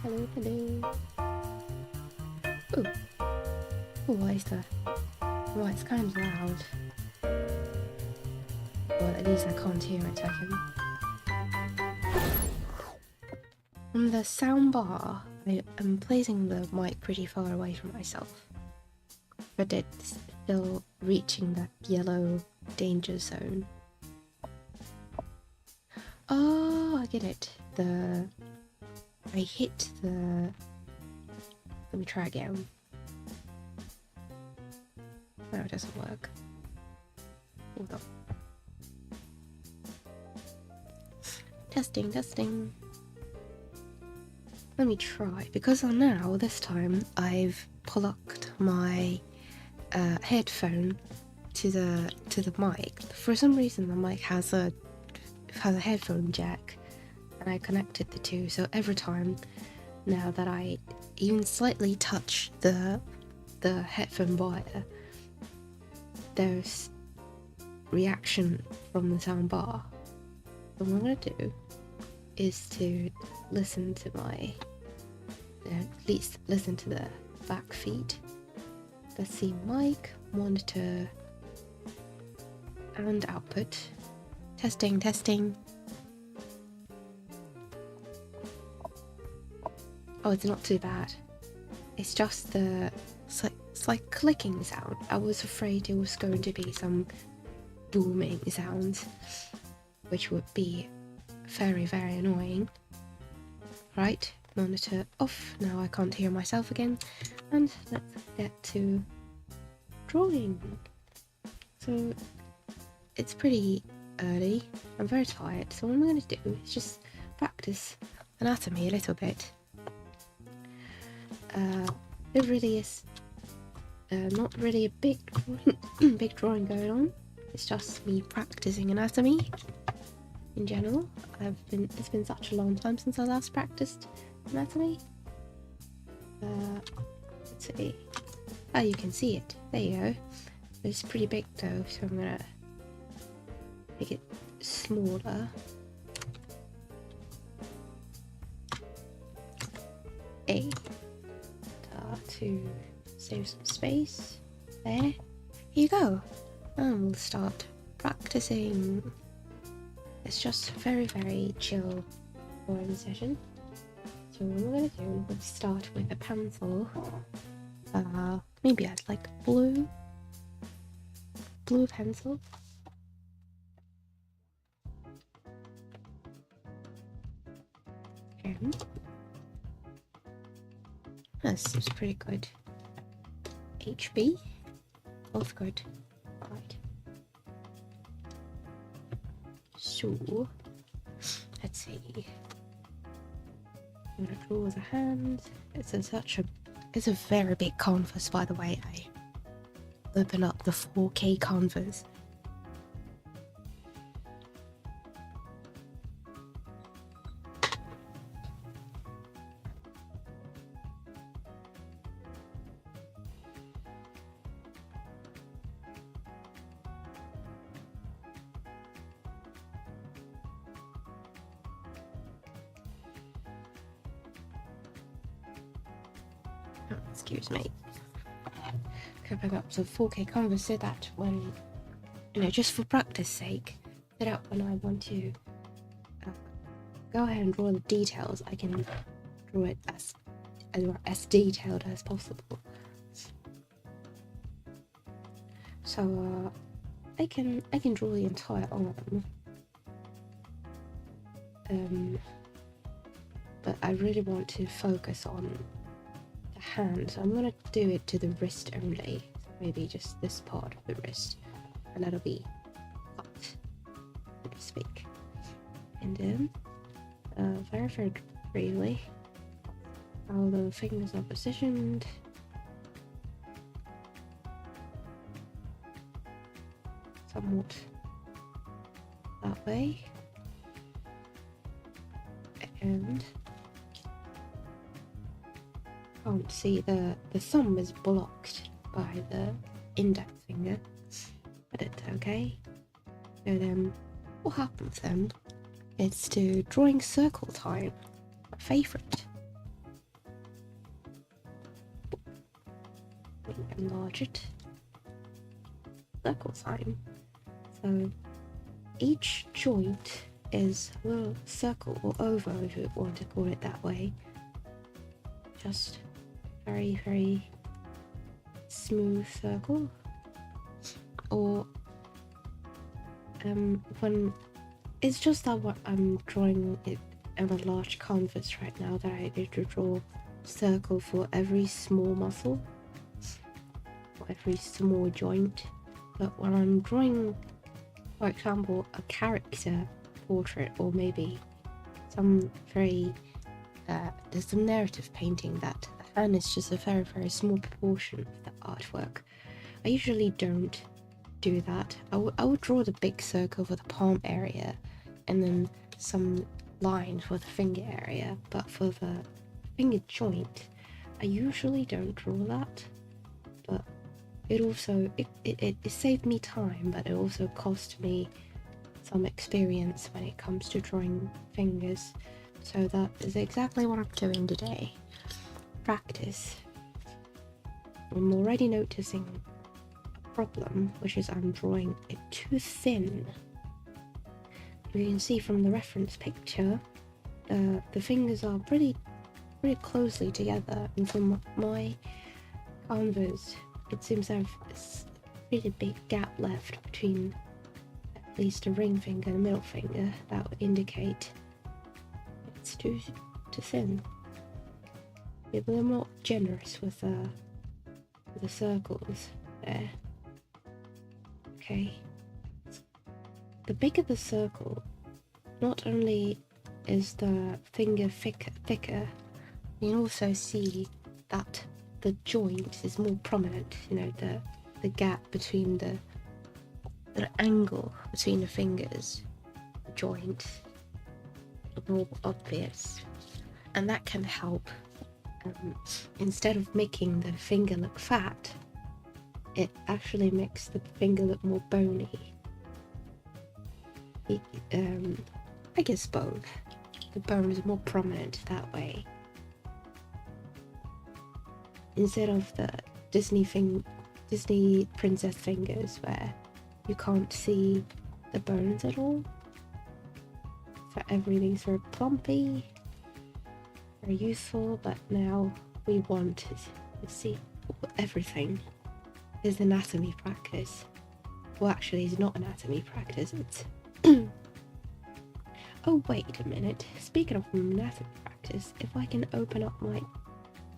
Hello, hello. Ooh. Oh, why is that? Well, it's kind of loud. Well, at least I can't hear it, I can. On the sound bar, I am placing the mic pretty far away from myself, but it's still reaching that yellow danger zone. Oh, I get it. I hit the... Let me try again. No, it doesn't work. Hold on. Testing. Let me try, because now, this time, I've plugged my headphone to the mic. For some reason, the mic has a headphone jack, and I connected the two, so every time now that I even slightly touch the headphone wire, there's reaction from the sound bar. So what I'm going to do is to listen to my, at least listen to the back feed. Let's see, mic, monitor, and output. Testing. Oh, it's not too bad. It's just it's like clicking sound. I was afraid it was going to be some booming sounds, which would be very, very annoying. Right, monitor off. Now I can't hear myself again. And let's get to drawing. So it's pretty early. I'm very tired. So what I'm going to do is just practice anatomy a little bit. It really is not really a big big drawing going on. It's just me practicing anatomy in general. It's been such a long time since I last practiced anatomy. Let's see. Oh, you can see it. There you go. It's pretty big though, so I'm gonna make it smaller. To save some space. There. Here you go. And we'll start practicing. It's just very, very chill drawing session. So what we're gonna do, we'll start with a pencil. Maybe I'd like blue pencil. Okay. That seems pretty good. HB, both good. Right. So let's see. I'm gonna draw the hand. It's a very big canvas, by the way. I open up the 4K canvas. Excuse me. Open up the 4K canvas so that when, just for practice sake, so that when I want to go ahead and draw the details, I can draw it as detailed as possible. So I can draw the entire arm. But I really want to focus on the hand, so I'm gonna do it to the wrist only. Maybe just this part of the wrist, and that'll be cut, so to speak. And then, very, very briefly, how the fingers are positioned. Somewhat that way. And can't see the thumb is blocked by the index finger, but it's okay. So then what happens then is to drawing circle time, my favourite. Enlarge it. Circle time. So each joint is a little circle or oval, if you want to call it that way. Just very, very smooth circle. Or when it's just that what I'm drawing it on a large canvas right now, that I need to draw a circle for every small muscle, for every small joint. But when I'm drawing, for example, a character portrait, or maybe some very there's some narrative painting that the hand is just a very, very small proportion of the artwork, I usually don't do that. I would draw the big circle for the palm area and then some lines for the finger area, but for the finger joint I usually don't draw that. But it also it saved me time, but it also cost me some experience when it comes to drawing fingers. So that is exactly what I'm doing today. Practice. I'm already noticing a problem, which is I'm drawing it too thin. You can see from the reference picture, the fingers are pretty closely together, and from my canvas, it seems to have a really big gap left between at least a ring finger and a middle finger. That would indicate it's too thin. Yeah, but I'm not generous with the circles there. Okay. The bigger the circle, not only is the finger thicker, you can also see that the joint is more prominent, you know, the gap between the angle between the fingers, the joint, more obvious, and that can help. Instead of making the finger look fat, it actually makes the finger look more bony. I guess both. The bone is more prominent that way. Instead of the Disney princess fingers where you can't see the bones at all. So everything's very plumpy, very useful, but now we want to see everything. Is anatomy practice. Well, actually, it's not anatomy practice, it's... Oh, wait a minute. Speaking of anatomy practice, if I can open up my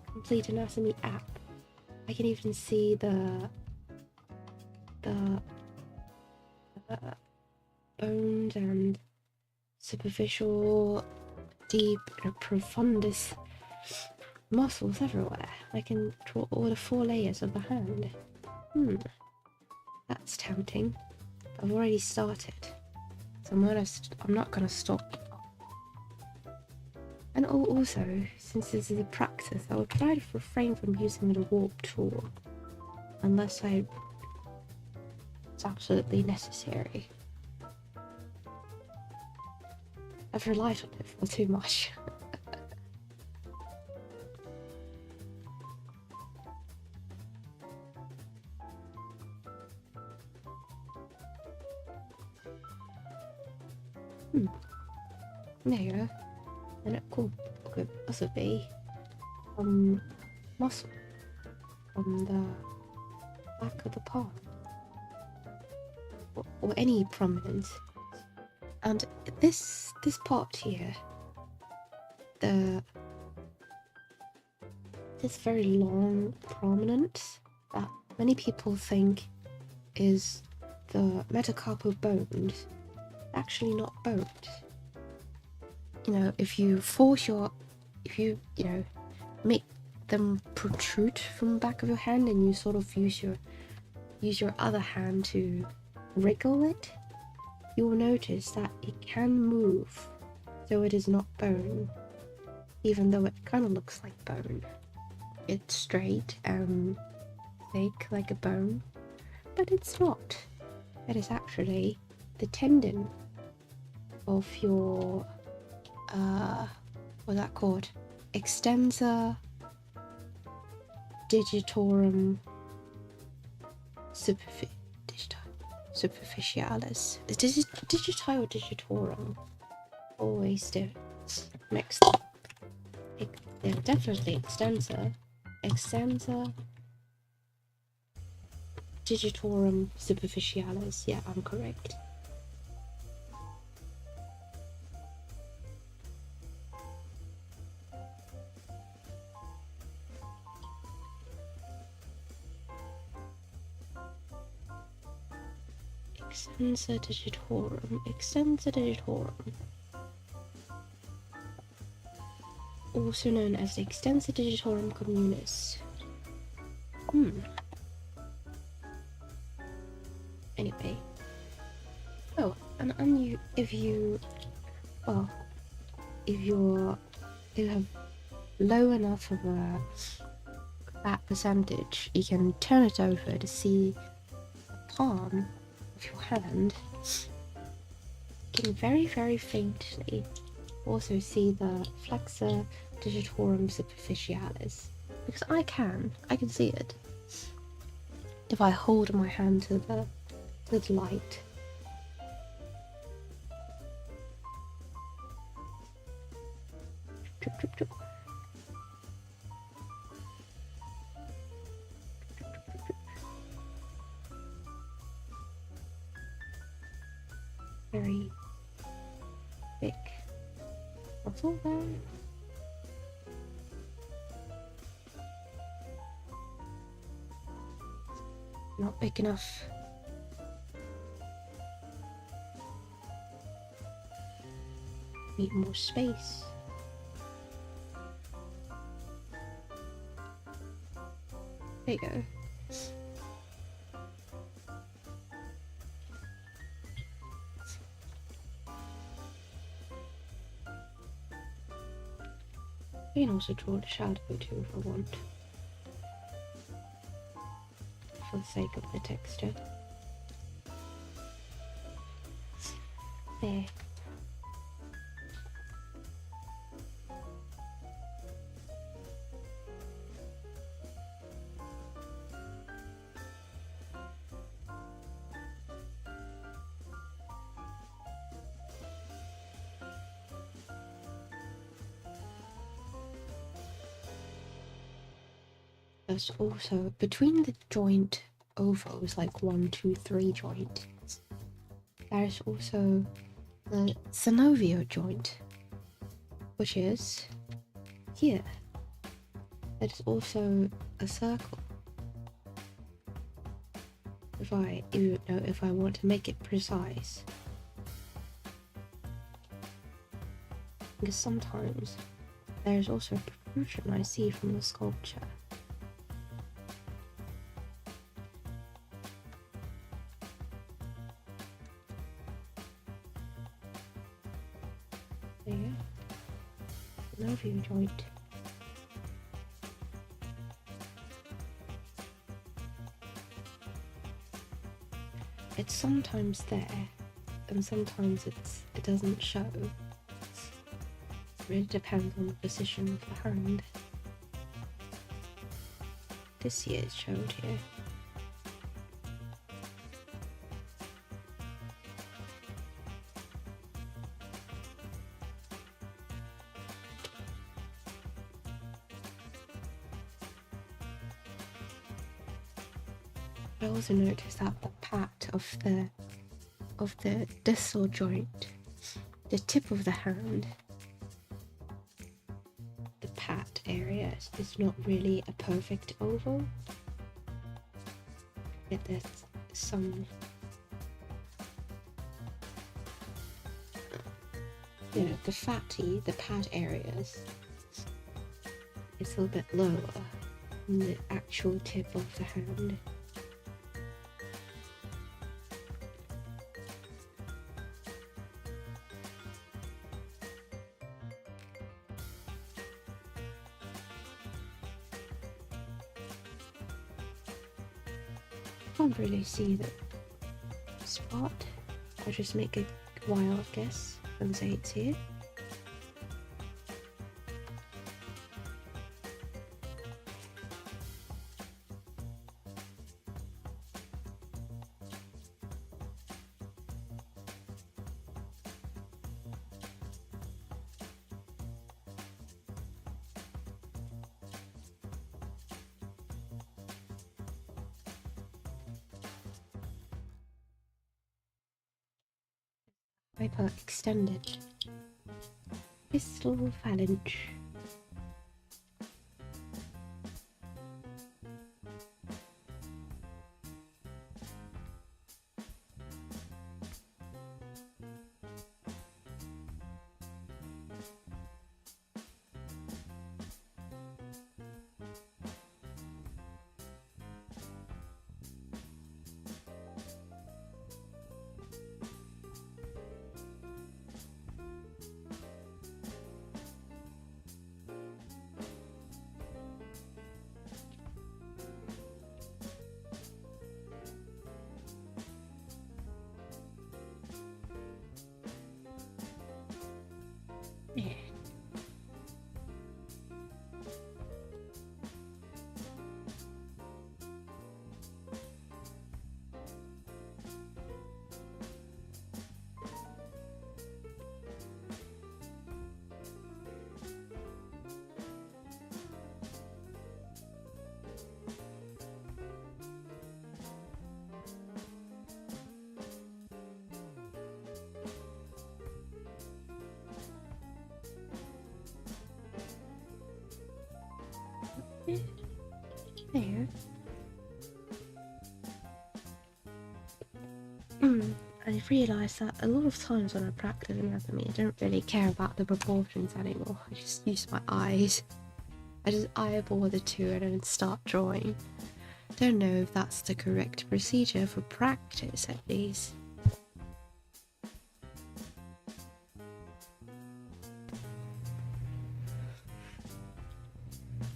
Complete Anatomy app, I can even see the bones and superficial, deep, and profundus muscles everywhere. I can draw all the 4 layers of the hand. That's tempting. I've already started, so I'm not gonna stop. And also, since this is a practice, I will try to refrain from using the warp tool unless it's absolutely necessary. I've relied on it for too much. There you go. And it could also be muscle from the back of the palm, or any prominence. And this part here, this very long prominence that many people think is the metacarpal bones, actually not bones. You know, if you make them protrude from the back of your hand and you sort of use your other hand to wriggle it, you will notice that it can move, so it is not bone, even though it kind of looks like bone. It's straight and thick like a bone, but it's not. It is actually the tendon of your what's that called? Extensor digitorum superficialis. Is digiti or digitorum? Always do mixed up. They're definitely extensor digitorum superficialis. Yeah, I'm correct. Extensor digitorum, also known as the extensor digitorum communis. Anyway, and if you have low enough of a fat percentage, you can turn it over to see the palm of your hand. You can very, very faintly also see the flexor digitorum superficialis, because I can see it if I hold my hand to the light. Drip, drip, drip. Very big muscle there. Not big enough. Need more space. There you go. I can also draw the shadow too if I want, for the sake of the texture. There. There's also, between the joint ovals, like 1, 2, 3 joint, there's also the synovial joint, which is here. It is also a circle. If I want to make it precise, because sometimes there's also a protrusion I see from the sculpture. There, synovial joint. It's sometimes there, and sometimes it doesn't show. It really depends on the position of the hand. This year it's showed here. I also noticed that the pat of the distal joint, the tip of the hand, the pat area is not really a perfect oval. There's some, the pat areas is a little bit lower than the actual tip of the hand. Can't really see the spot. I'll just make a wild guess and say it's here. Hyper-extended distal phalange. Yeah. There. I've realised that a lot of times when I practice anatomy, I don't really care about the proportions anymore. I just use my eyes. I just eyeball the two and then start drawing. Don't know if that's the correct procedure for practice, at least.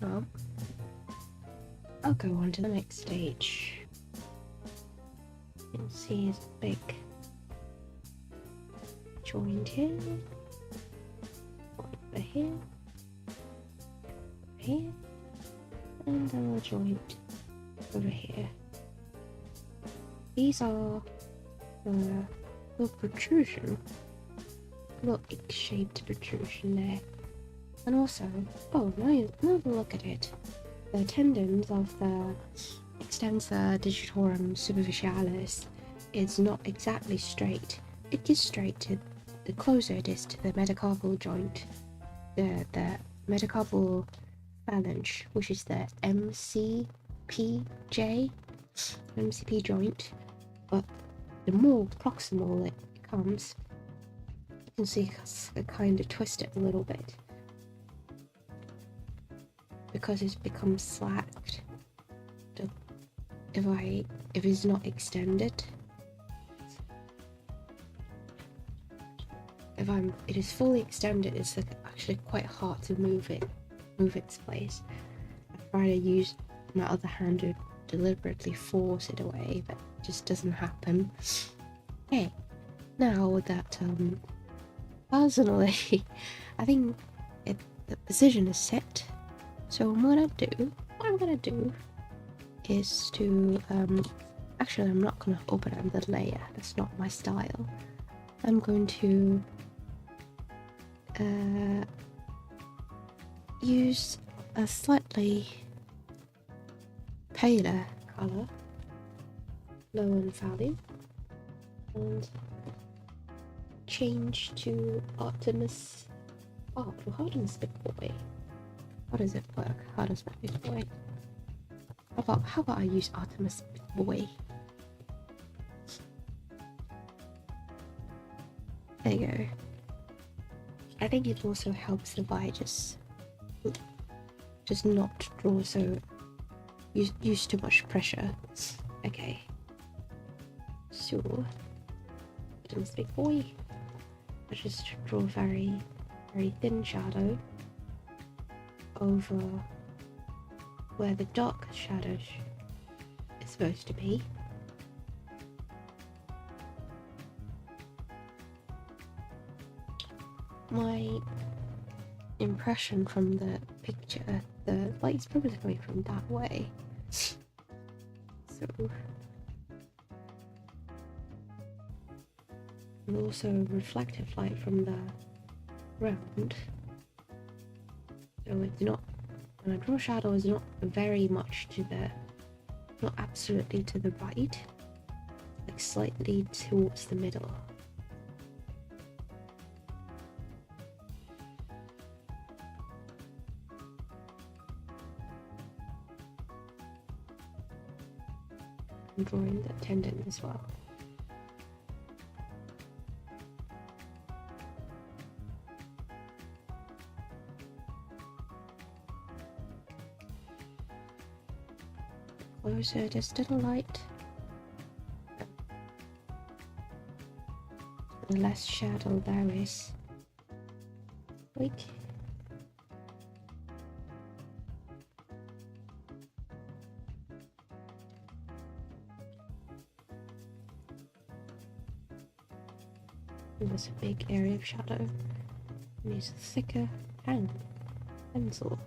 Well, I'll go on to the next stage. You'll see his big joint here, over here, here, and our joint over here. These are the protrusion, little egg-shaped protrusion there. And also, oh, now look at it. The tendons of the extensor digitorum superficialis is not exactly straight. It is straight to the closer it is to the metacarpal joint, the metacarpal phalange, which is the MCP joint. But the more proximal it comes, you can see it kind of twist it a little bit, because it's become slacked. If it's not extended, if it is fully extended, it's actually quite hard to move its place. I try to use my other hand to deliberately force it away, but it just doesn't happen. Okay, now that personally, I think the position is set. So what I'm gonna do is to actually, I'm not gonna open up the layer. That's not my style. I'm going to use a slightly paler color, low in value, and change to Artemis. Oh, to Artemis Big Boy. How does it work? How does my Big Boy? How about I use Artemis Big Boy? There you go. I think it also helps if I just not draw so use too much pressure. Okay. So Artemis Big Boy. I just draw very thin shadow over where the dark shadow is supposed to be. My impression from the picture, the light's probably coming from that way. So, and also reflective light from the ground. So it's not, when I draw shadow, is not very much to the, not absolutely to the right, like slightly towards the middle. I'm drawing the tendon as well. Closer just to the light, the less shadow there is. Wait. There's a big area of shadow. Use a thicker pen, pencil.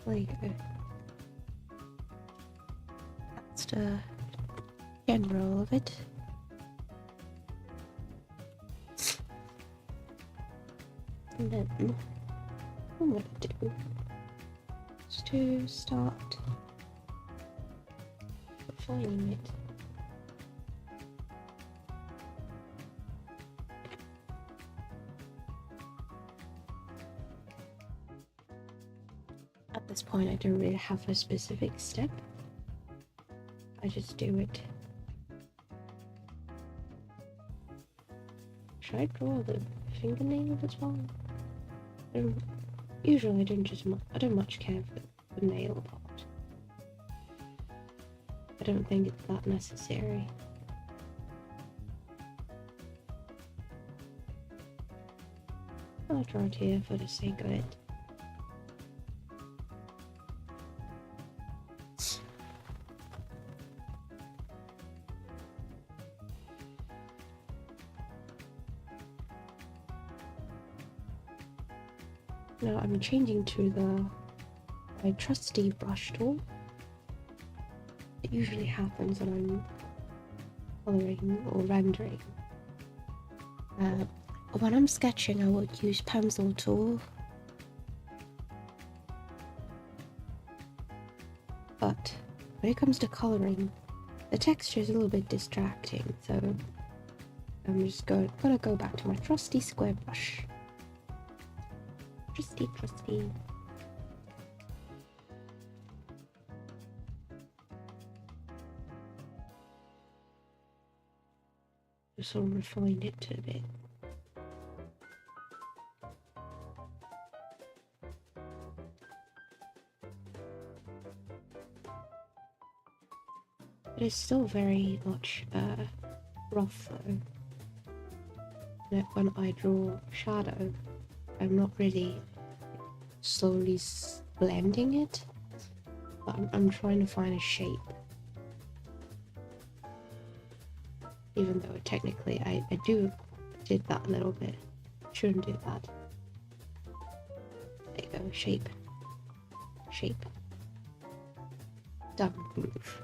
There you go. That's the general of it. And then what I'm gonna do is to start refining it. At this point, I don't really have a specific step. I just do it Should I draw the fingernail as well? Usually I don't much care for the nail part. I don't think it's that necessary. I'll draw it here for the sake of it. Now I'm changing to my trusty brush tool. It usually happens when I'm coloring or rendering. When I'm sketching, I would use pencil tool. But when it comes to coloring, the texture is a little bit distracting, so I'm just gonna go back to my trusty square brush. Trusty. Just sort of refined it a bit. It is still very much rough though. When I draw shadow, I'm not really slowly blending it, but I'm trying to find a shape. Even though technically I did that a little bit. Shouldn't do that. There you go, shape. Done. Move.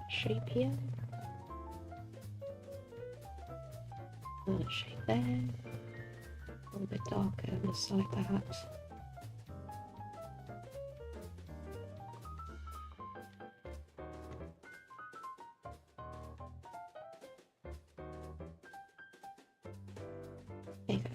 Shape here. Another shape there. A little bit darker on the side perhaps. There you go.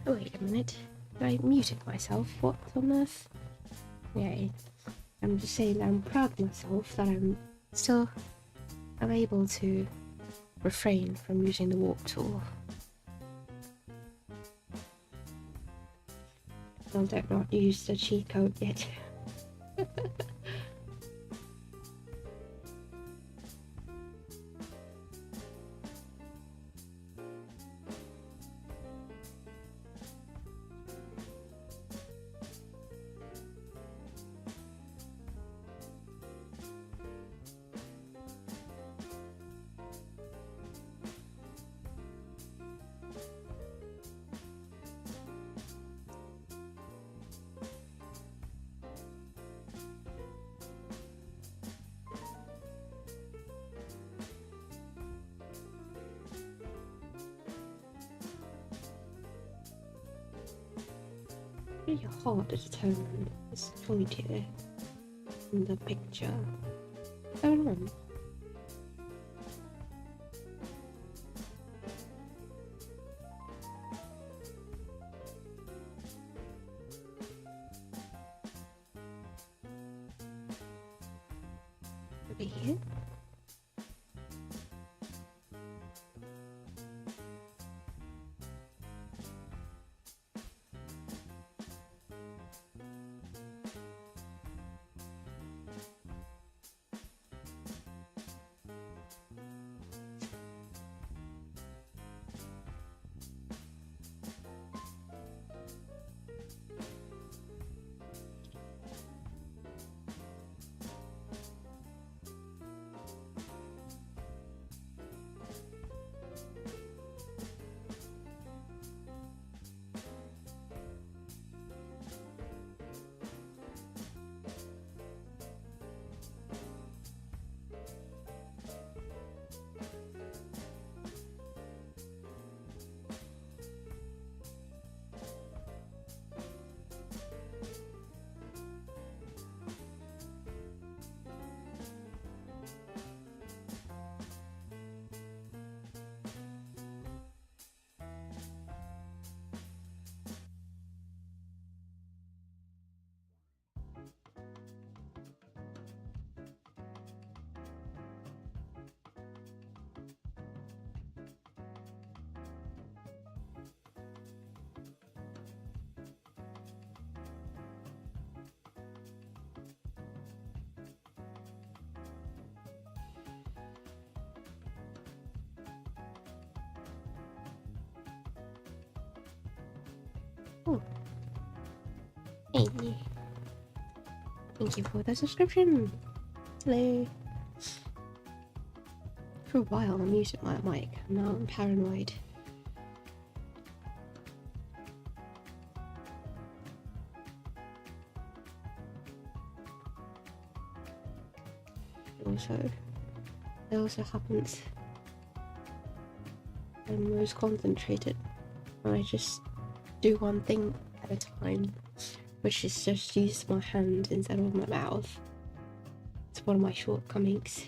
Oh, wait a minute. I muted myself. What on earth? Yay. I'm just saying that I'm proud of myself that I'm able to refrain from using the warp tool. Still don't not use the cheat code yet. Really hard to determine this point here in the picture. What's going on? Over here? Oh. Hey. Thank you for the subscription. Hello. For a while I muted my mic, and now I'm paranoid. It also happens when I'm most concentrated when I just do one thing at a time, which is just use my hand instead of my mouth. It's one of my shortcomings.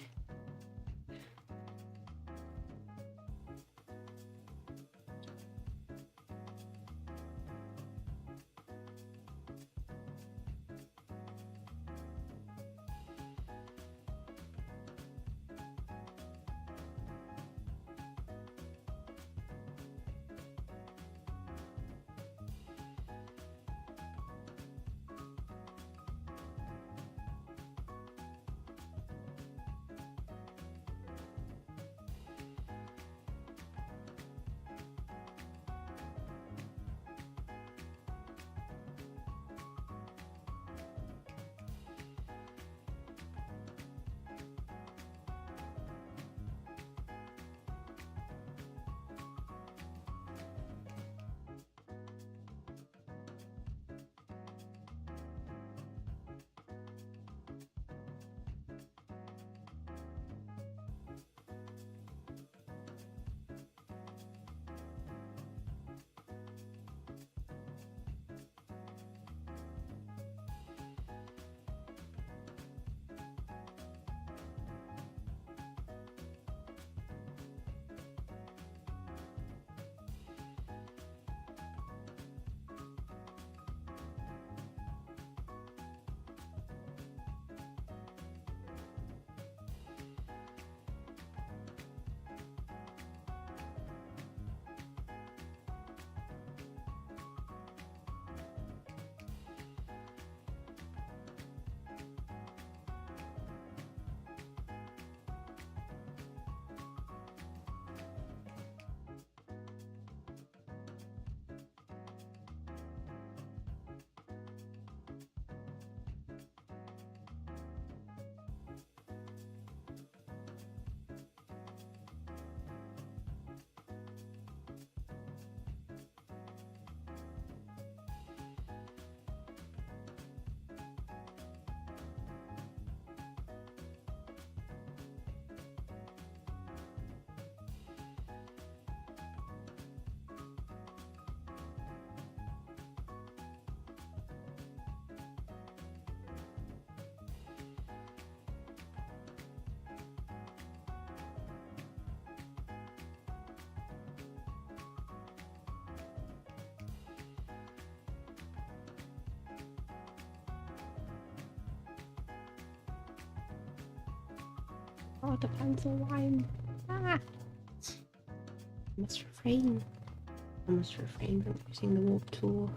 Oh, the pencil line. Ah! I must refrain. I must refrain from using the warp tool.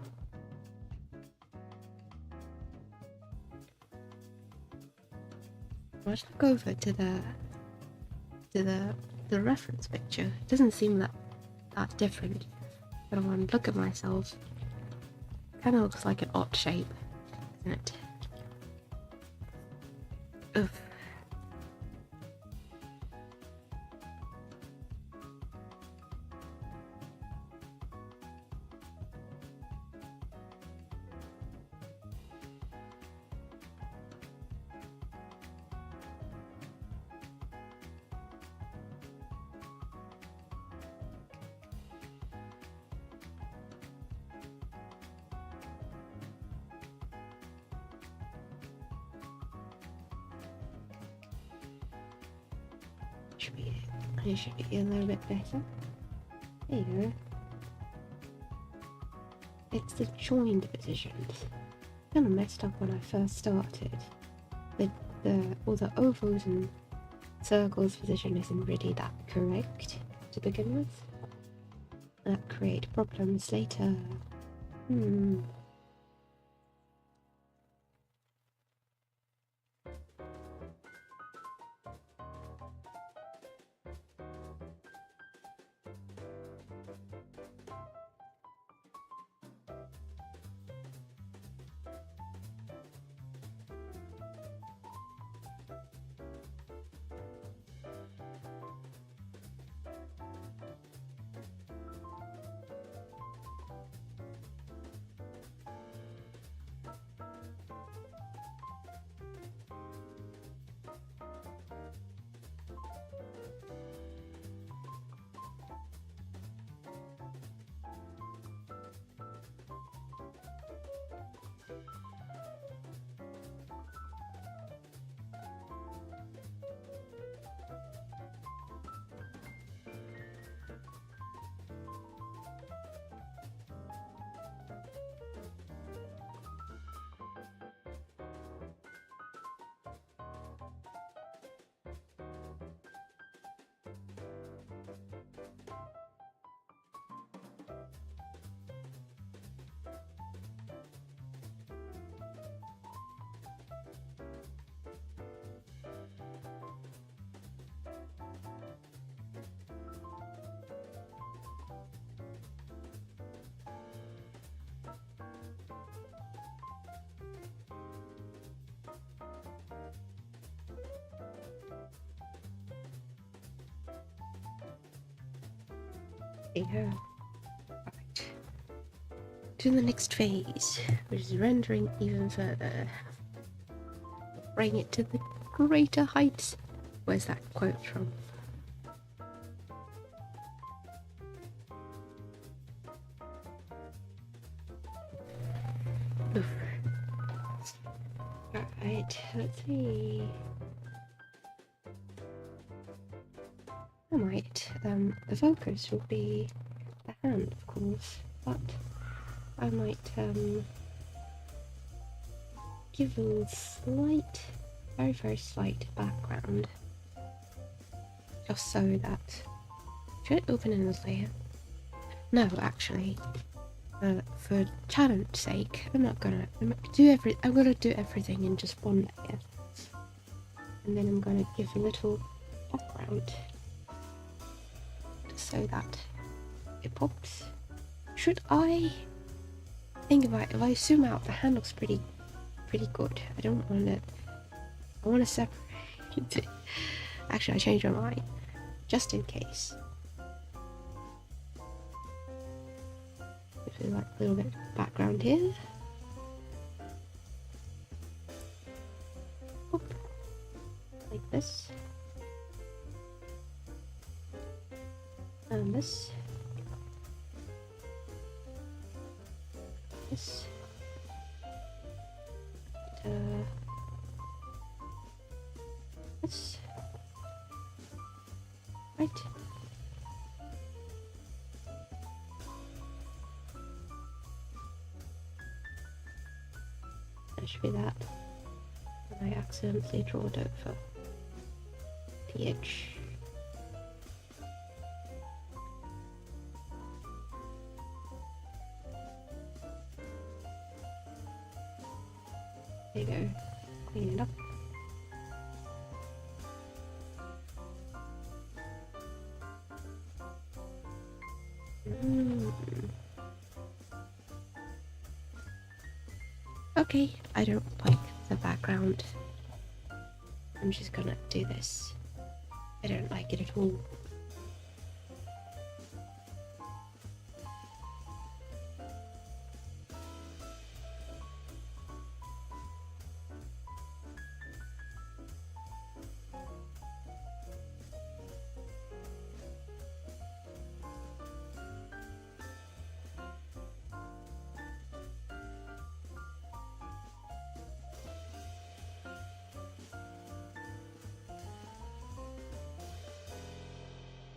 Let's look over to the reference picture. It doesn't seem that different. But when I look at myself, it kind of looks like an odd shape, doesn't it? Ugh. It should be a little bit better. There you go. It's the joined positions. Kind of messed up when I first started. All the ovals and circles position isn't really that correct to begin with. That create problems later. Yeah. Right. To the next phase, which is rendering even further. Bring it to the greater heights. Where's that quote from? Oof. Alright, let's see. I might, the focus will be the hand, of course, but I might, give a slight, very, very slight background, just so that, should I open in this layer? No, actually, for challenge sake, I'm gonna do everything in just one layer, and then I'm gonna give a little background, so that it pops. Should I think about it? If I zoom out, the hand looks pretty good. I don't want it. I want to separate it. Actually, I changed my mind, just in case. Give it like a little bit of background here. Oop. Like this. And this. This. This. Right. That should be that. And I accidentally drawed over the edge. There you go. Clean it up. Okay, I don't like the background. I'm just gonna do this. I don't like it at all.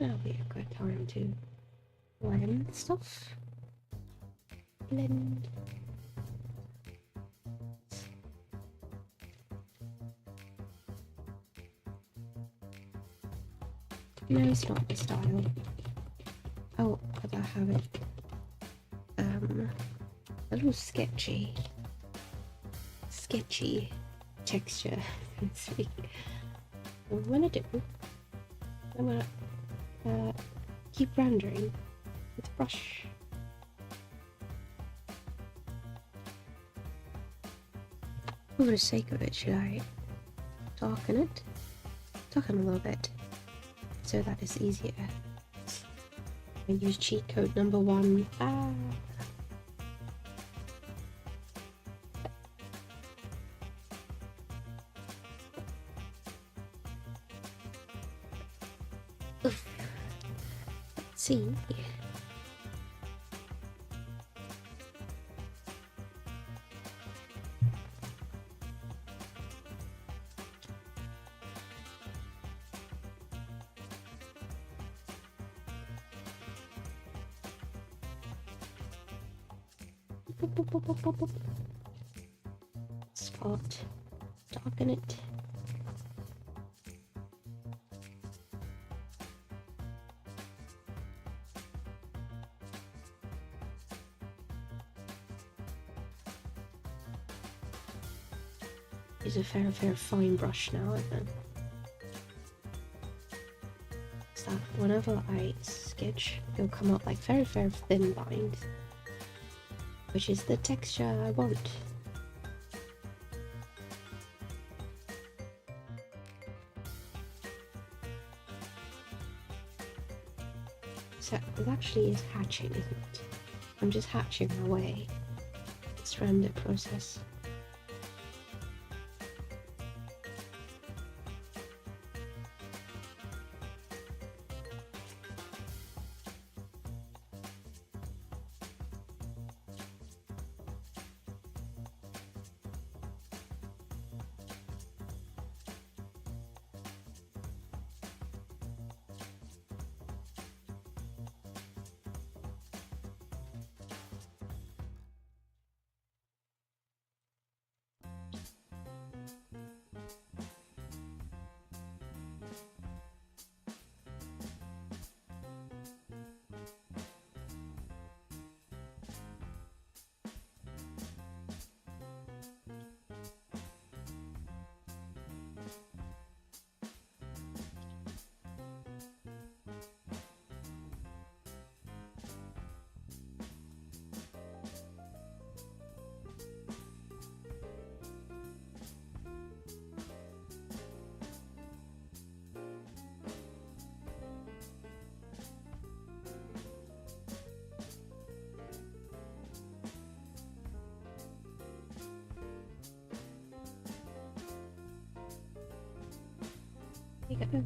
That'll be a good time to blend stuff. Blend. No, it's not the style. Oh, but I have it. A little sketchy texture. What I'm gonna do, I'm gonna keep rendering with the brush. For the sake of it, should I darken it? Darken a little bit, so that it's easier. I use cheat code number 1. Let's see. Spot, darken it. Use a very fine brush now and then. So that whenever I sketch, it'll come out like very thin lines, which is the texture I want. So it actually is hatching, isn't it? I'm just hatching away this render process. There you go.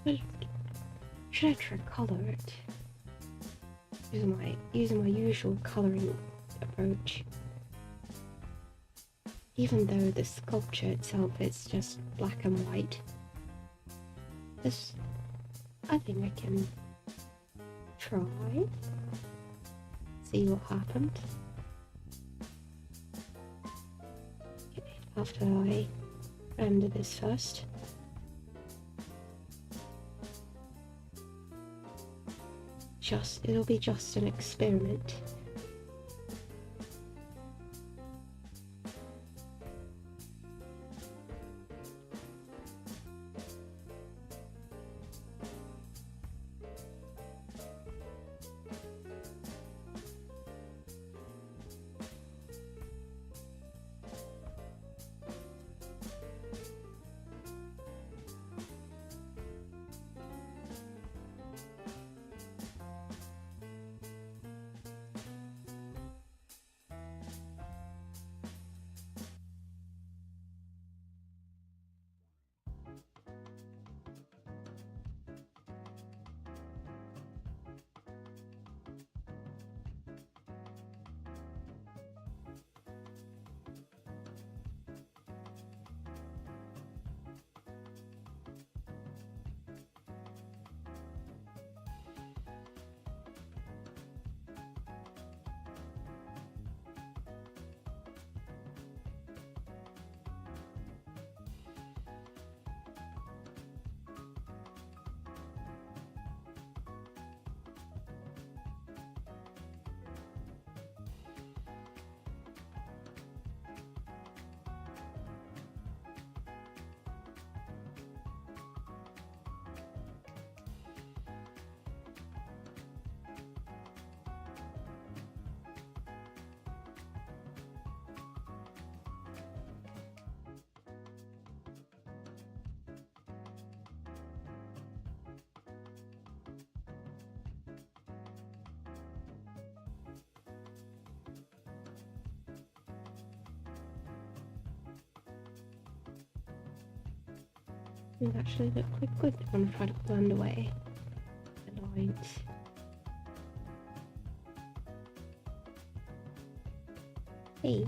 But should I try color it? Using my usual coloring approach. Even though the sculpture itself is just black and white. I think I can try. See what happens. After I render this first. It'll be just an experiment. It actually look quite good when I try to blend away the lines. Hey.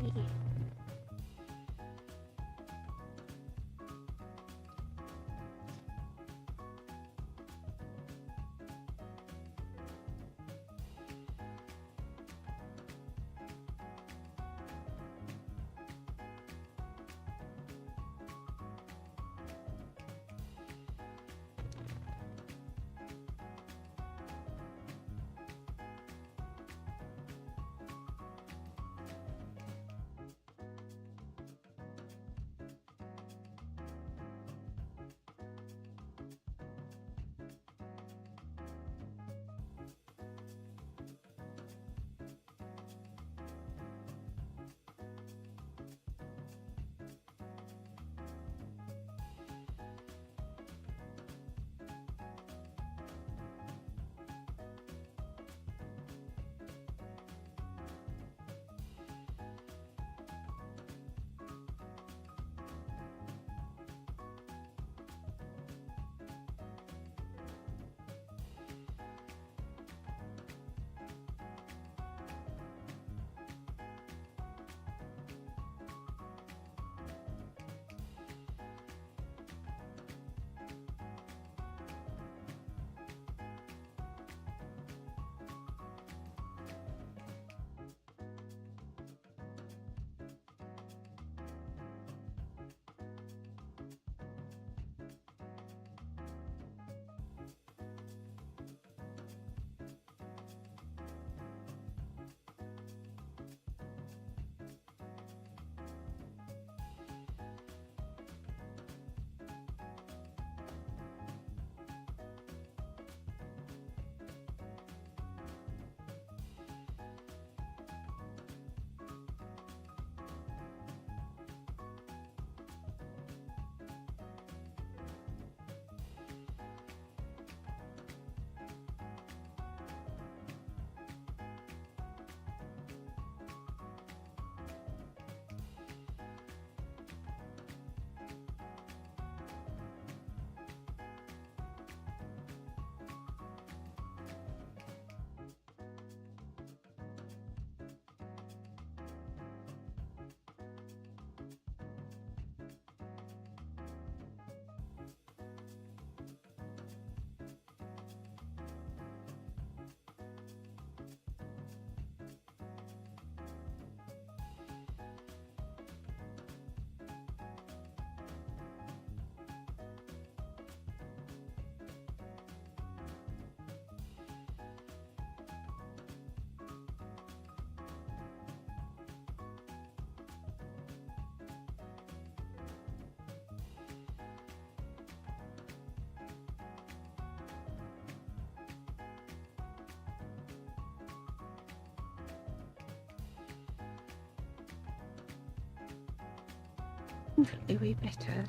It would be better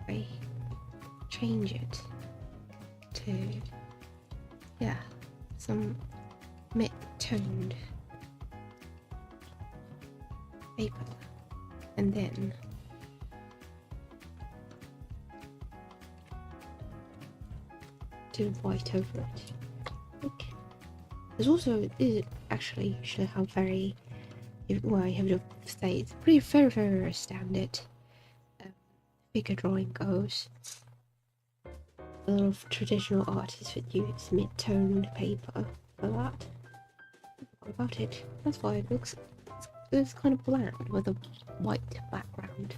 if I change it to, yeah, some mid-toned paper, and then do white over it. Okay. There's also actually usually how very well, you have to say it's pretty very standard figure drawing goes. A lot of traditional artists would use mid-toned paper for that. What about it? That's why it looks it's kind of bland with a white background.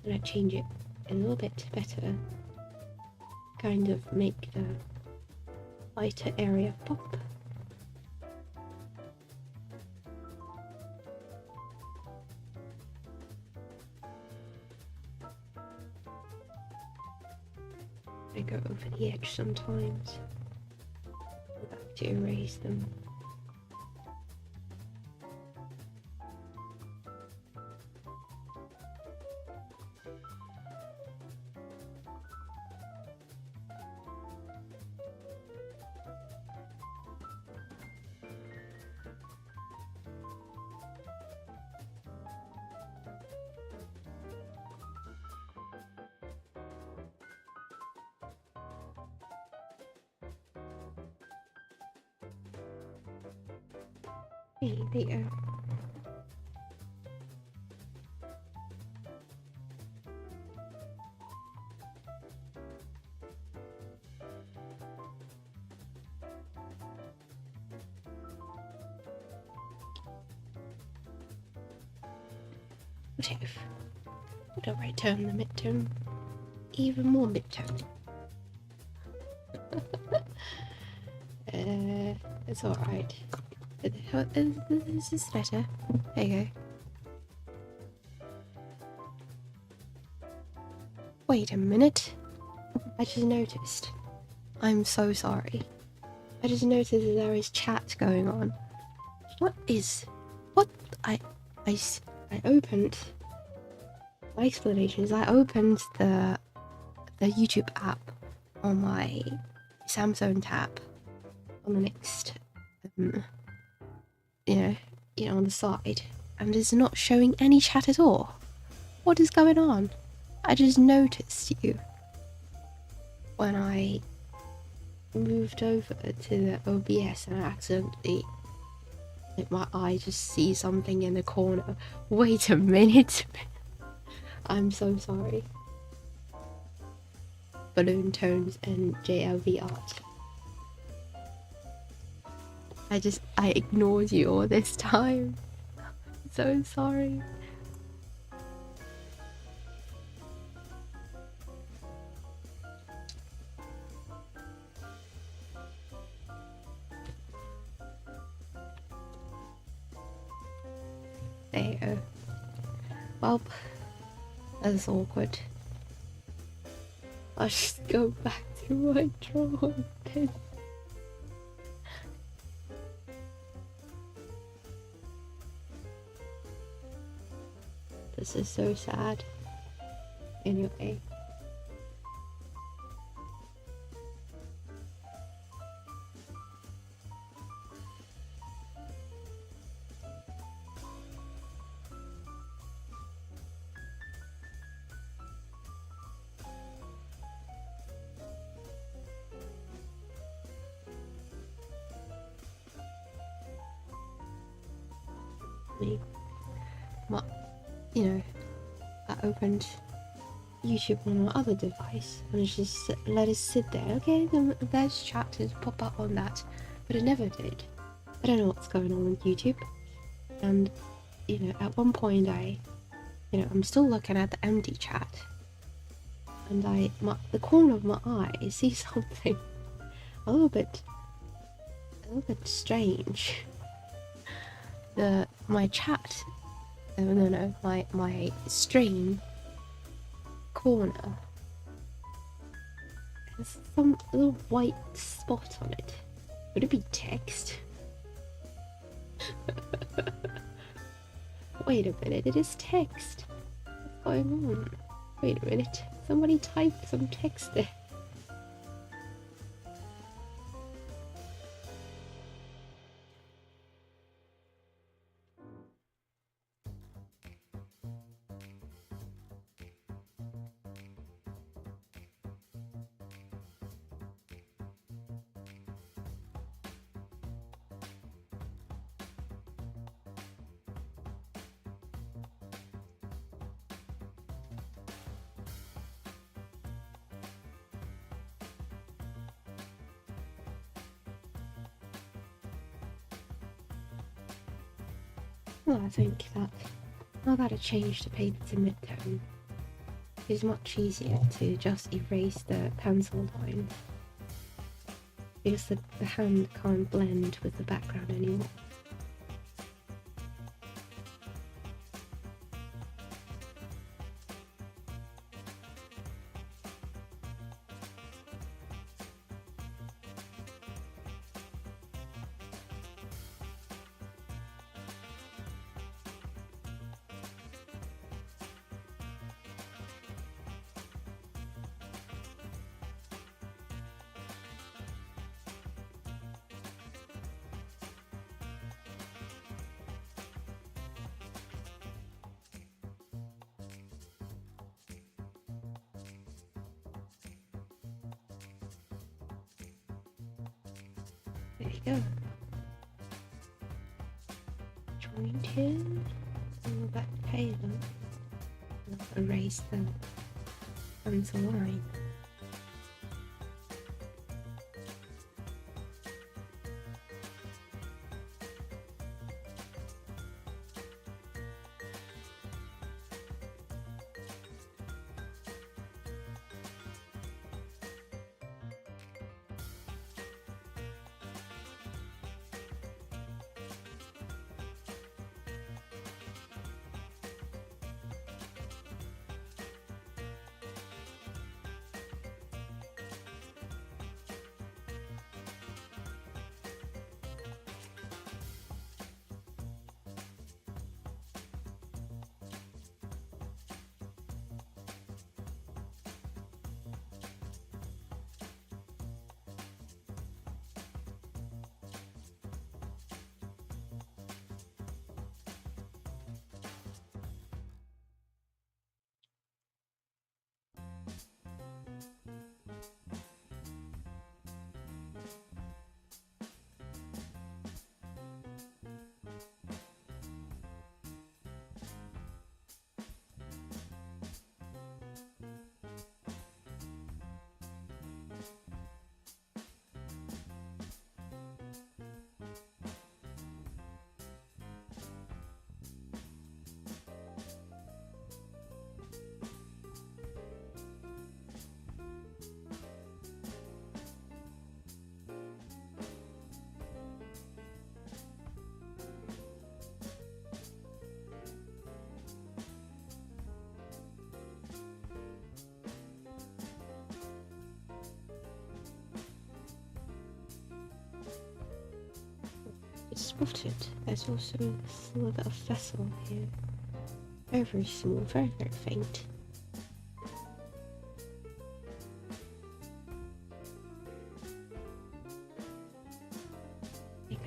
And I change it a little bit better, kind of make the lighter area pop. I go over the edge sometimes. I like to erase them. Hey, there you go. Would I right turn the mid-tone even more mid-tone? It's alright. This is better. There you go. Wait a minute. I just noticed. I'm so sorry. I just noticed that there is chat going on. What? I opened. My explanation is I opened the YouTube app on my Samsung tab on the next, on the side, and it's not showing any chat at all. What is going on? I just noticed you when I moved over to the OBS and I accidentally, like, my eye just sees something in the corner. Wait a minute. I'm so sorry. Balloon tones and JLV art. I ignored you all this time. I'm so sorry. There you go. Well, that's awkward. I'll just go back to my drawing pen. This is so sad. Anyway. I opened YouTube on my other device and I just let it sit there. Okay, then there's chat to pop up on that, but it never did. I don't know what's going on with YouTube. And at one point I'm still looking at the empty chat, and the corner of my eye sees something a little bit strange. My chat. No, my stream corner has some little white spot on it. Would it be text? Wait a minute, it is text. going on? Wait a minute. Somebody typed some text there. Well, I think that now that I changed the paper to mid-tone, it's much easier to just erase the pencil line because the hand can't blend with the background anymore. There you go. Join here, and that paper, and erase the pencil line. Spotted. There's also a little bit of vessel here. Very, very small, very, very faint. There you go.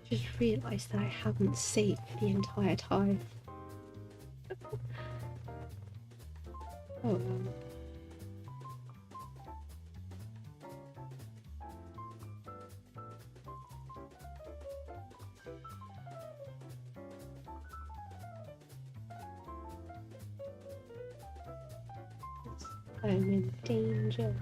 Just realised that I haven't saved the entire time. Oh, I'm in danger.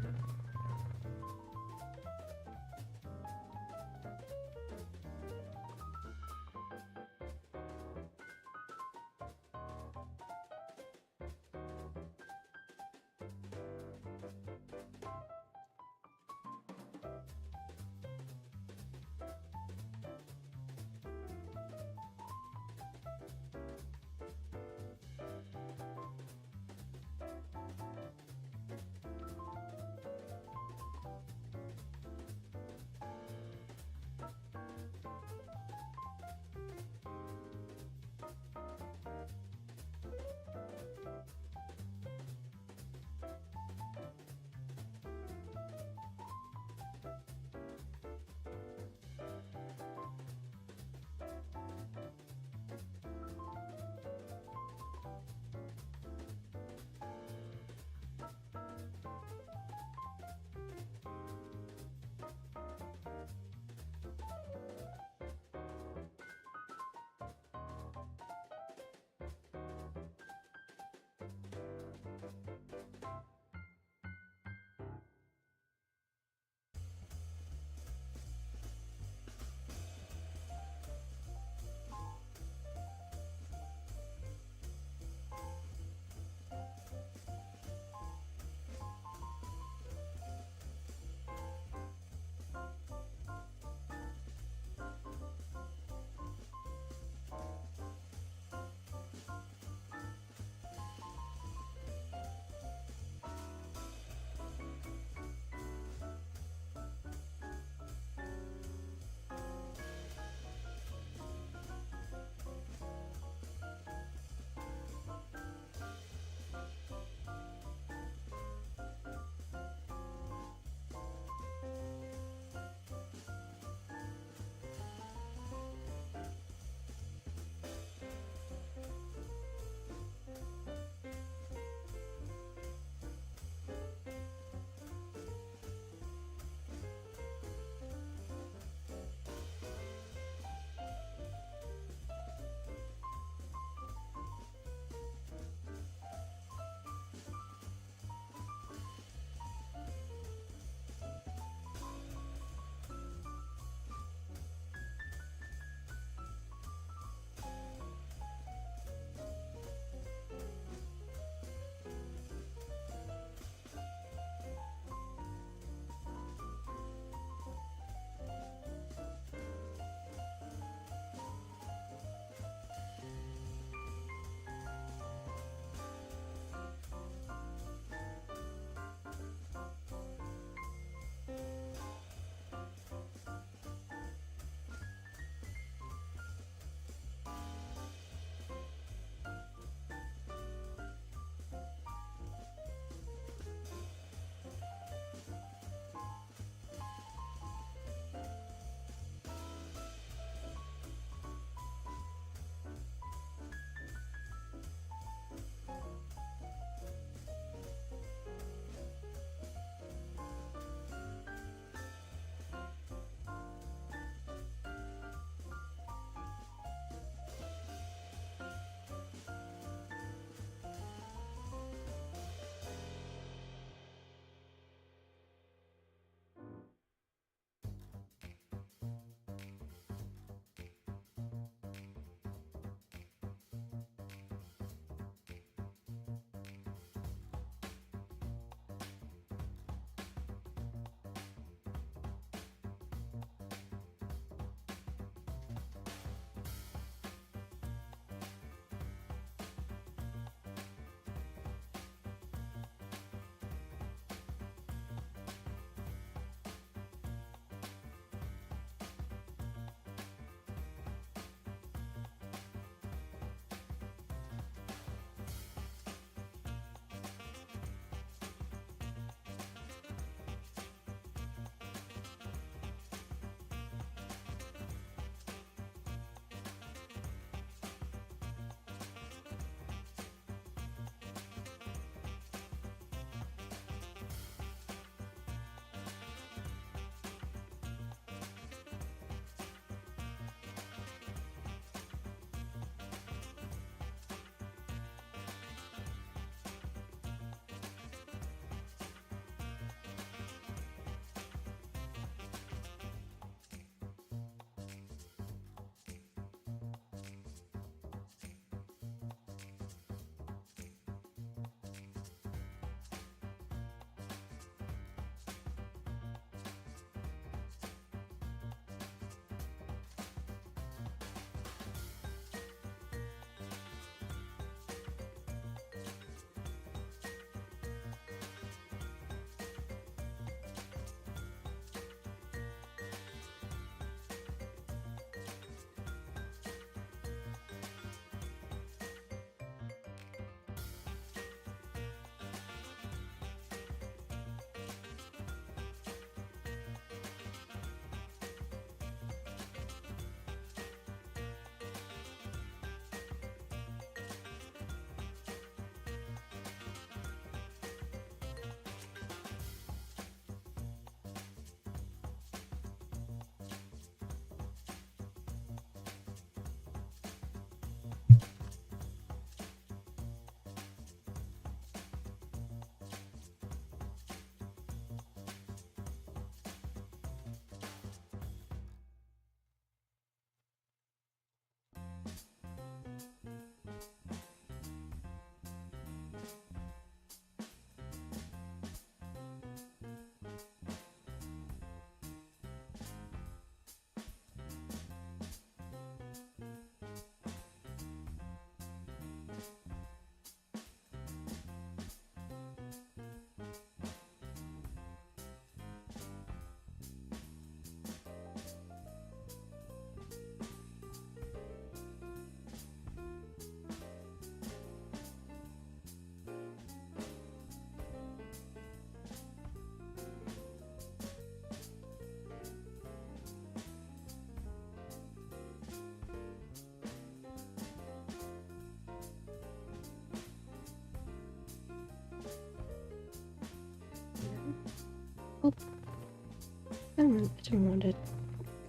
don't want to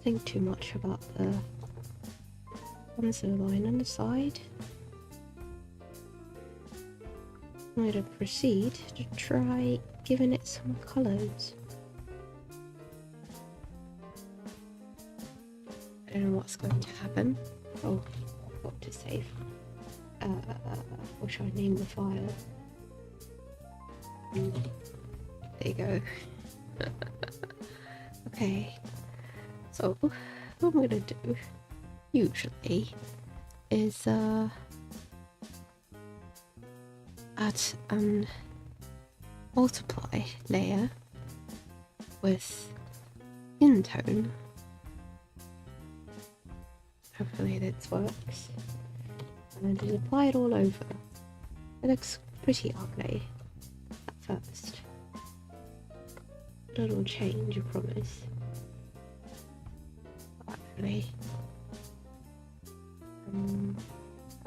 think too much about the pencil line on the side. I'm going to proceed to try giving it some colours. I don't know what's going to happen. Oh, I forgot to save. What should I name the file? There you go. Okay, so what I'm gonna do usually is add an multiply layer with intone. Hopefully this works. And just apply it all over. It looks pretty ugly at first. But it'll change, I promise. Actually,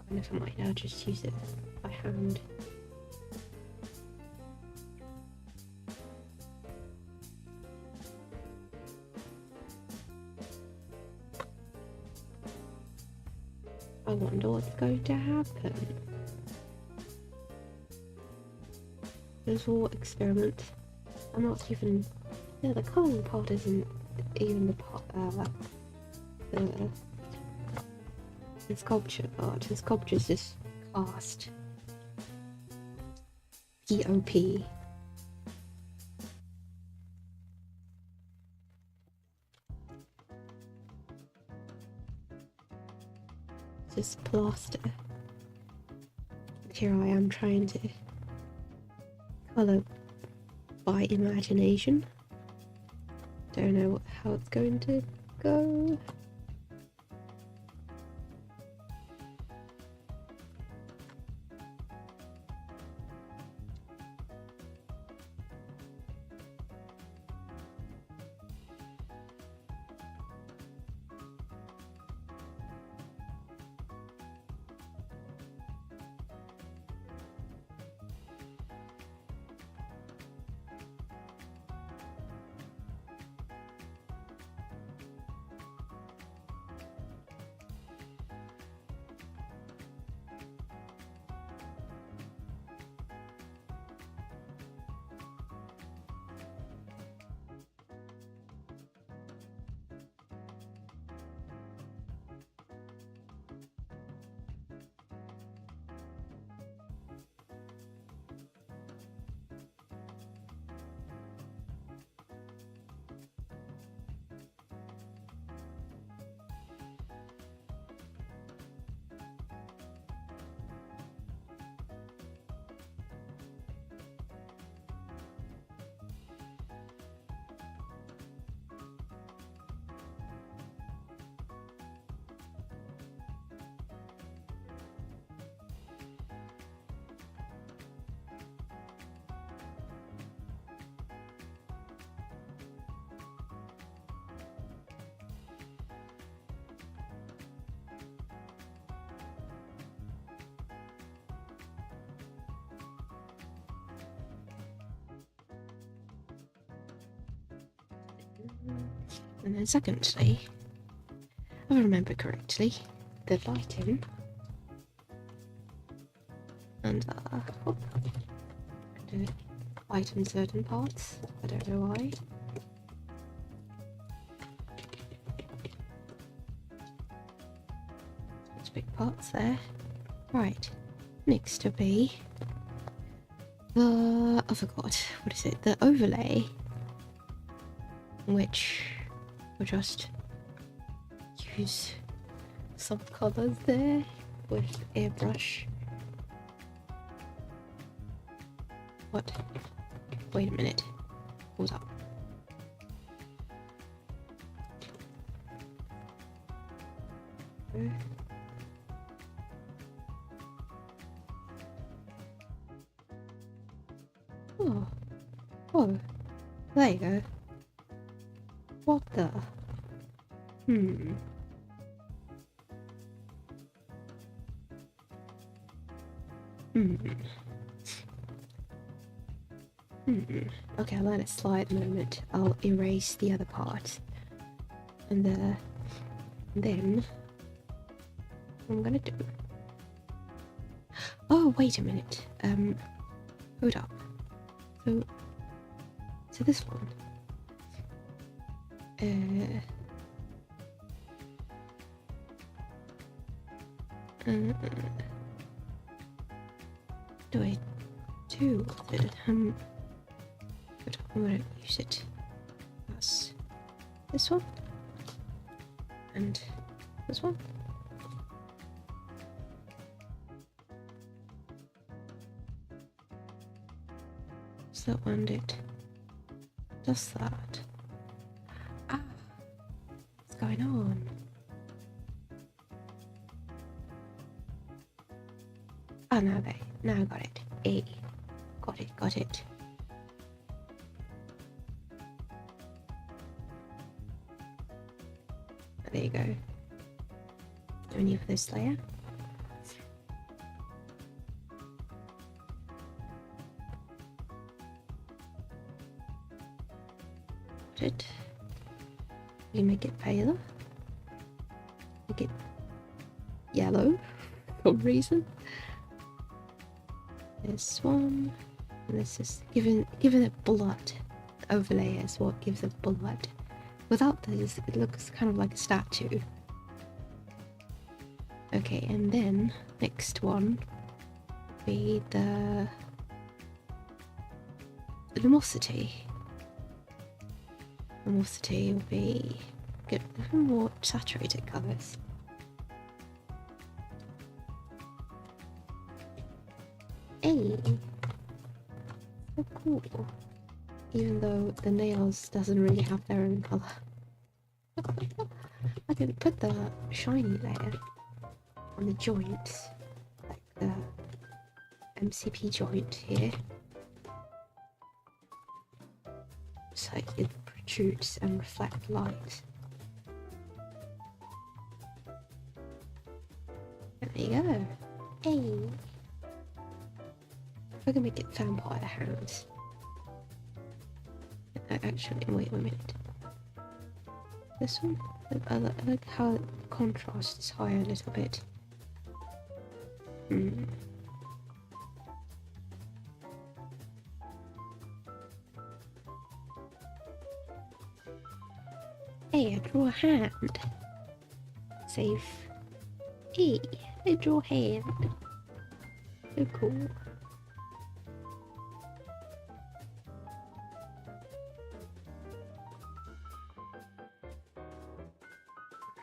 never mind, I'll just use it by hand. I wonder what's going to happen. Little experiment. I'm not even. Yeah, the colouring part isn't even the part. The sculpture part. The sculpture's just cast. POP. Just plaster. Here I am trying to colour by imagination. Don't know how it's going to go. And then secondly, if I remember correctly, the lighting and lighten certain parts. I don't know why. There's big parts there. Right, next to be the I forgot what is it? The overlay, which we'll just use some colours there with airbrush. What? Wait a minute. Hold up. Oh. Oh. There you go. What the? Hmm. Okay, I'll let it slide a moment. I'll erase the other part. And then what I'm gonna do. Oh, wait a minute. Hold up. So this one. Do I do with it? But I'm gonna use it as this one and this one. So that one did just that. Ah, what's going on? Oh, now I got it. A. Got it. There you go. Do we need for this layer? Got it. You make it paler. Make it yellow for some reason. This one, and this is giving it blood. Overlay is what gives it blood. Without this, it looks kind of like a statue. Okay, and then next one will be the luminosity. Luminosity will be good, more saturated colors. Hey, so cool. Even though the nails doesn't really have their own color. I can put the shiny layer on the joints, like the MCP joint here, so it protrudes and reflects light. And there you go. Hey. I can make it vampire hands. Actually, wait a minute. This one? I like how the contrast is higher a little bit. Hey, I draw a hand. Save. Hey, I draw a hand. So cool.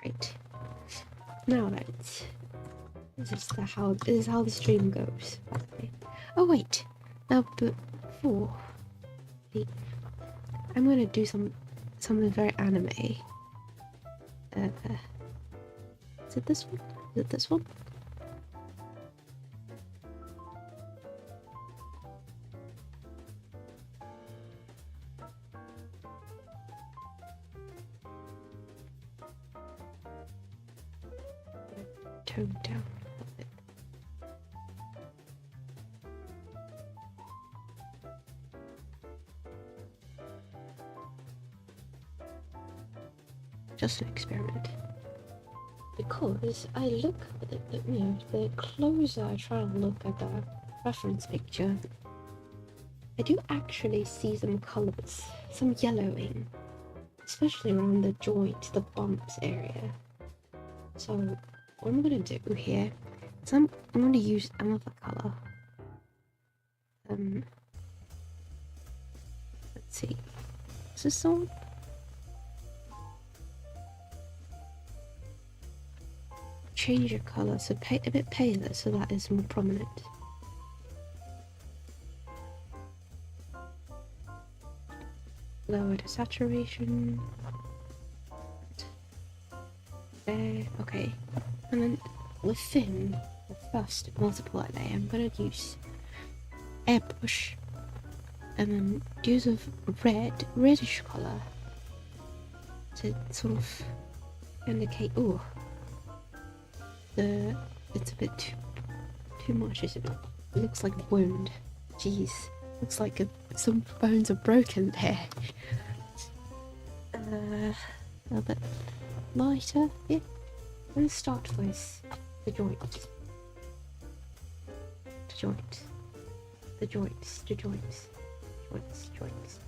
Right. Now let's. This is how the stream goes. Okay. Oh wait. Now before I'm gonna do something very anime. Is it this one? Is it this one? Tone down a little bit. Just an experiment. Because I look at the closer I try and look at the reference picture, I do actually see some colours, some yellowing, especially around the joint, the bumps area. So what I'm gonna do here is I'm gonna use another colour. Let's see. Is this the one? Change your colour so a bit paler so that is more prominent. Lower the saturation. There, okay. And then within the first multiply layer, I'm gonna use airbrush and then use a reddish colour to sort of indicate. Oh, it's a bit too much, isn't it? It looks like a wound. Jeez, Looks like some bones are broken there. A little bit lighter. Yeah. Let's start with the joints. The joints. The joints. The joints. Joints. Joints.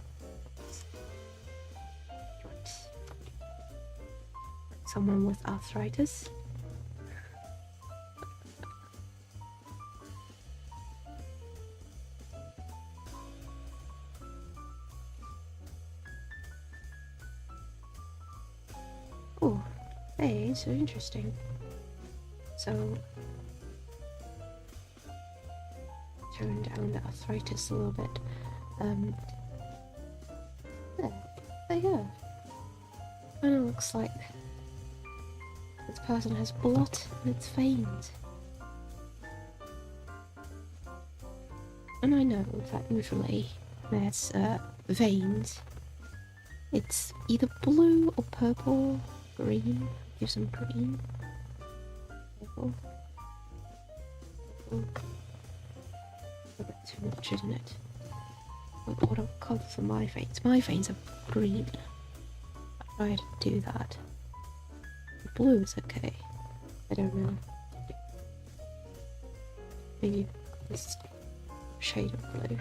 Joints. Someone with arthritis. Oh, hey, so interesting. So, turn down the arthritis a little bit. There you go. Kinda looks like this person has blood in its veins. And I know that usually there's veins. It's either blue or purple, green. Give some green. Purple. Purple. A bit too much, isn't it? What are colours are my veins? My veins are green. I try to do that. Blue is okay. I don't know. Maybe this shade of blue.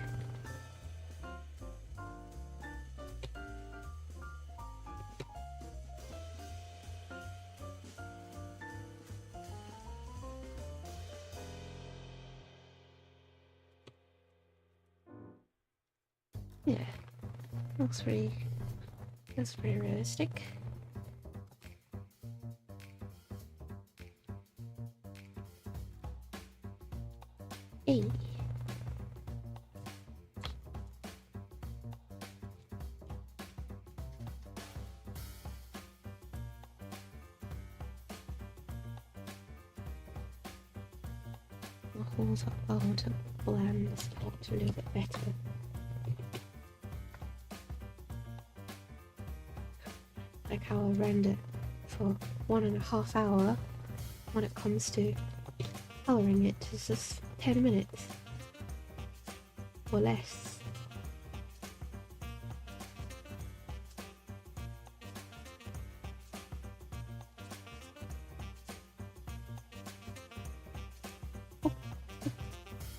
Yeah, looks pretty realistic. Hey. The holes I want to blend this out a little bit better. Like how I render for 1.5 hours when it comes to colouring it, it's just 10 minutes or less.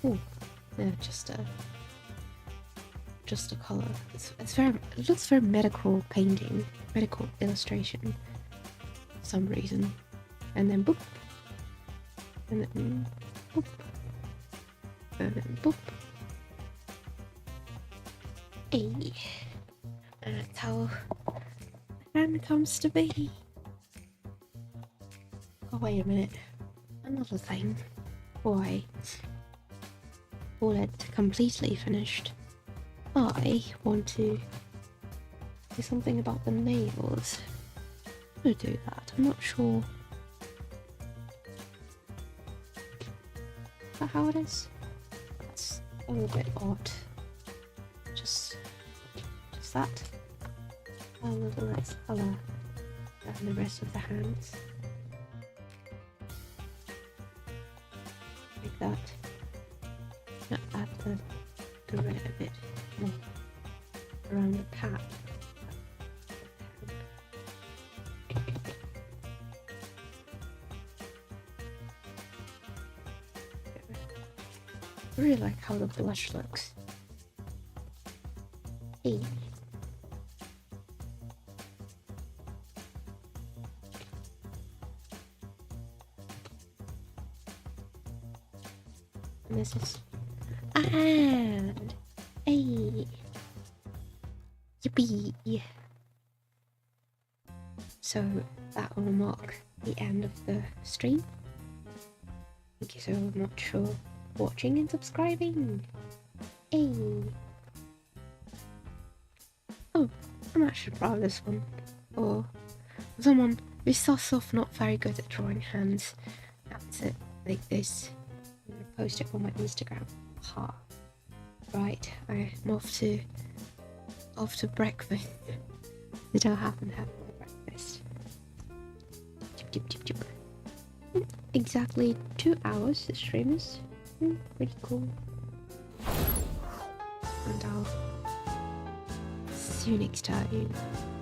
Oh, yeah, just a colour. It looks very medical painting, medical illustration for some reason. And then boop. And then boop. And then boop. Hey. And that's how the hand comes to be. Oh, wait a minute. Another thing. Why? Call it completely finished. I want to do something about the nails. I'm gonna do that. I'm not sure. Is that how it is? That's a little bit odd. Just that. A little less colour than the rest of the hands. Like that. Now add the red a bit more around the cap. I really like how the blush looks. Hey. And this is and hey, yippee! So that will mark the end of the stream. Thank you so much for watching and subscribing. Hey. Oh, I'm actually proud of this one. Or someone who starts off not very good at drawing hands. That's it, like this. I'm gonna post it on my Instagram. Ha. Right, I'm off to breakfast. I don't happen to have my breakfast. Exactly 2 hours the stream is. Pretty cool. see you next time.